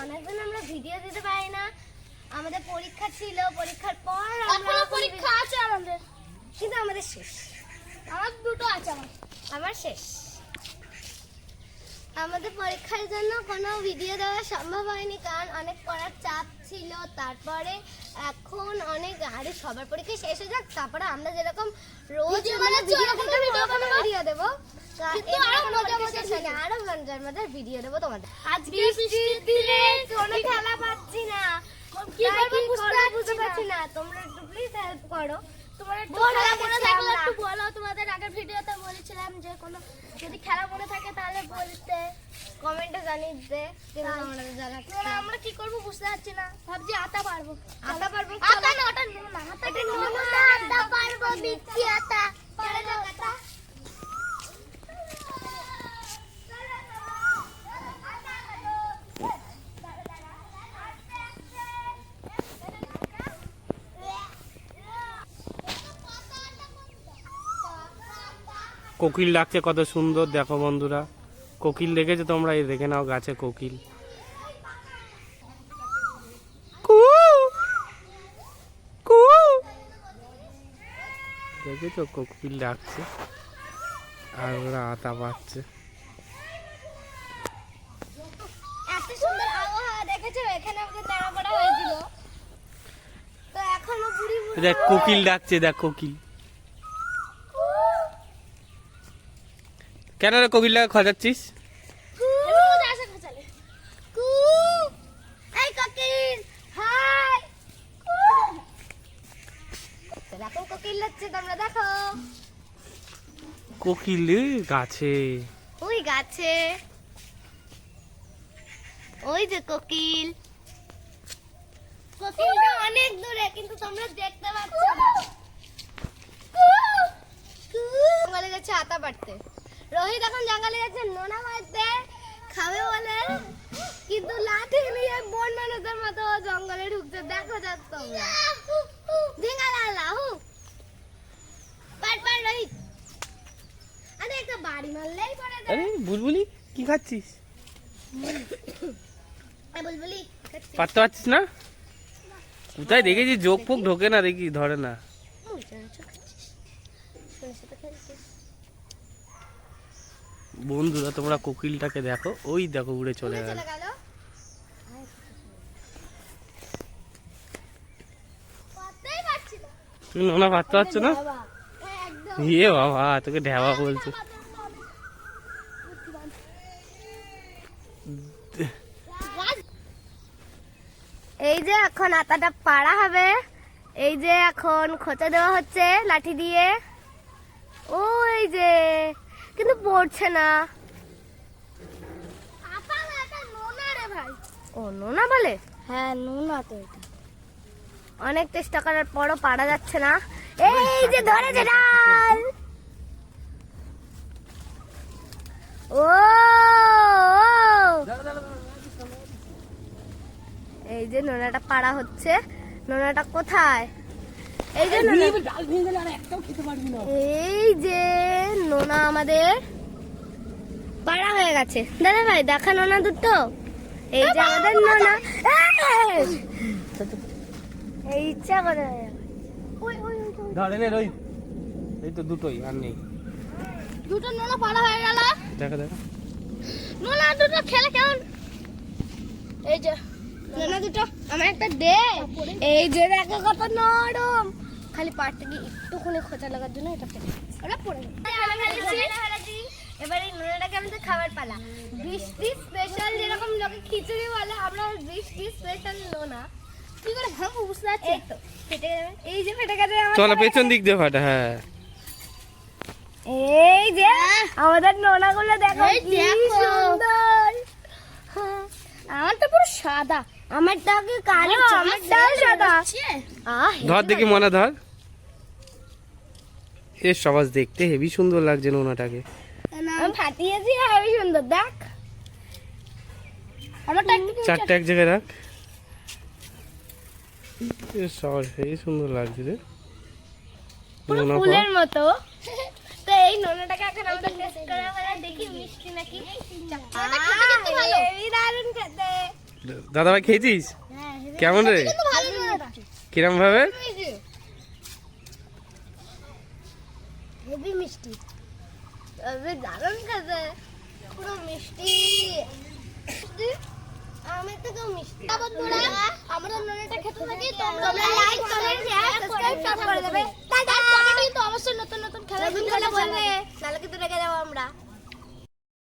অনেকদিন আমরা ভিডিও দিতে পারি না, আমাদের পরীক্ষা ছিল, পরীক্ষার পর এখনো পরীক্ষা আছে আমাদের, কিন্তু আমাদের শেষ। আমার দুটো আছে, আমার শেষ। আমাদের পরীক্ষার জন্য কোনো ভিডিও দেওয়া সম্ভব হয়নি, কারণ অনেক পড়ার চাপ ছিল। তারপরে এখন অনেক আরে সবার পরীক্ষা শেষ হয়ে যাক, তারপরে আমরা যেরকম রোজ ভিডিও দেবো, আরো মজার মজার ভিডিও দেবো তোমাদের। আজকে বৃষ্টির দিনে কোনো খেলা পাচ্ছি না, বুঝতে পারছি না। তোমরা একটু প্লিজ হেল্প করো। তোমার একটু খেলা মনে থাকলে একটু বলো। তোমাদের আগের ভিডিওতে বলেছিলাম যে কোনো যদি খেলা মনে থাকে তাহলে বলতে, কমেন্টে জানিয়ে দিতে। কিন্তু আমাদের জানাচ্ছি না। আমরা কি করবো বুঝতে পারছি না, ভাবছি আতা পারবো। আতা পারবো? আতা না, ওটা নোনা। এটা নোনা, আতা পারবো, বিচ্ছি আতা। কোকিল ডাকছে কত সুন্দর, দেখো বন্ধুরা। কোকিল দেখেছো তোমরা? এই দেখে নাও গাছে কোকিল। দেখেছো কোকিল ডাকছে আর ওরা আতা পাচ্ছে। এত সুন্দর আবহাওয়া দেখেছো? এখানে আমাকে তারা পড়া হয়েছিল, তো এখনো বুড়ি বুড়ি দেখ কোকিল ডাকছে, দেখ কোকিল। কেন রে কোকিলটাকে খোঁজাচ্ছিস? এই কোকিল, হাই। দেখো কোকিল যাচ্ছে, তোমরা দেখো। কোকিল গাছে, ওই গাছে, ওই যে কোকিল। কোকিলটা অনেক দূরে, কিন্তু তোমরা দেখতে পাচ্ছ না। জঙ্গলে যাচ্ছে আতা পাড়তে। রোহিত এখন জঙ্গলে যাচ্ছে নোনা মারতে, খাবে বলে, কিন্তু লাঠি নিয়ে বন মানুষের মতো জঙ্গলে ঢুকছে। দেখো যাক তোমরা। ঝিঙ্গালালা হু পার পার রোহিত। আরে একটা বাড়ি মারলেই পড়ে যায়। আরে বুলবুলি কি খাচ্ছিস? বুলবুলি পারতে পারছিস না? কোথায় দেখেছি যোগ ফোক ঢোকে না, দেখি ধরে না। বন্ধুরা তোমরা কোকিলটাকে দেখো, ওই দেখো উড়ে চলে গেল। তুমি নোনা পারতে পারছো না? ইয়ে বাবা, তোকে ঢেবা বলছো। এই যে এখন আতাটা পাড়া হবে, এই যে এখন খোঁচা দেওয়া হচ্ছে লাঠি দিয়ে। ওই যে, কিন্তু পড়ছে না। ও নোনা বলে? হ্যাঁ নোনা তো এটা। অনেক চেষ্টা করার পরও পারা যাচ্ছে না। এই যে ধরেছে ডাল। ও এই যে নোনাটা পাড়া হচ্ছে। নোনাটা কোথায়? এই যে এই যে নোনা আমাদের পাড়া হয়ে গেছে। দাদা ভাই দেখা নোনা দুটো। এই যে আমাদের নোনা। এই ইচ্ছা করে ধরে নে রই, এই তো দুটোই আর নেই। দুটো নোনা পাড়া হয়ে গেল। দেখো দেখো নোনা দুটো খেলে কেমন? এই যে নোনা দুটো আমার একটা দে। এই যে দেখো কত নরম। খালি পাড়তে গিয়ে একটুখানি খোঁচা লাগার জন্য এটা ফেলে ওরা পড়ে গেল। এবার এই নোনাটাকে আমাদের খাবার পালা। বৃষ্টি স্পেশাল, যেরকম লোকে খিচুড়ি বলে, আমরা বৃষ্টি স্পেশাল নোনা। কি করে ভাঙবো বুঝতে পারছি? এই তো ফেটে গেছে, এই যে ফেটে গেছে আমার। চলো পেছন দিক দিয়ে ফাটা। হ্যাঁ এই যে আমাদের নোনাগুলো দেখো এই কি দেখো। সুন্দর। আমারটা পুরো সাদা। আমারটা কি কালো? আমারটাও সাদা। ধর দেখি মনে ধর। এ সবাই দেখতে হেভি সুন্দর লাগছে নোনাটাকে। আমি ফাটিয়েছি, হেবি সুন্দর দেখ। আমারটা একটু চারটে এক জায়গায় রাখ। এ সবাই হেভি সুন্দর লাগছে রে। পুরো নোনা ফুলের মতো। তো এই নোনাটাকে এখন আমরা টেস্ট করে দেখি মিষ্টি নাকি। এটা খেতে কিন্তু ভালো। হেবি দারুণ খেতে। দাদা ভাই খেয়েছিস? হ্যাঁ কেমন রে? কিন্তু ভালো নোনাটা কিরম ভাবে? হেভি মিষ্টি তবে দারুণ খেতে, পুরো মিষ্টি মিষ্টি, আমের থেকেও মিষ্টি। বন্ধুরা আমরা নোনাটা খেতে থাকি, তোমরা লাইক কমেন্ট শেয়ার সাবস্ক্রাইব করে দেবে। তারপরে কিন্তু অবশ্যই নতুন নতুন খেলা নতুন করে বলবে, নাহলে কিন্তু রেখে যাবো আমরা।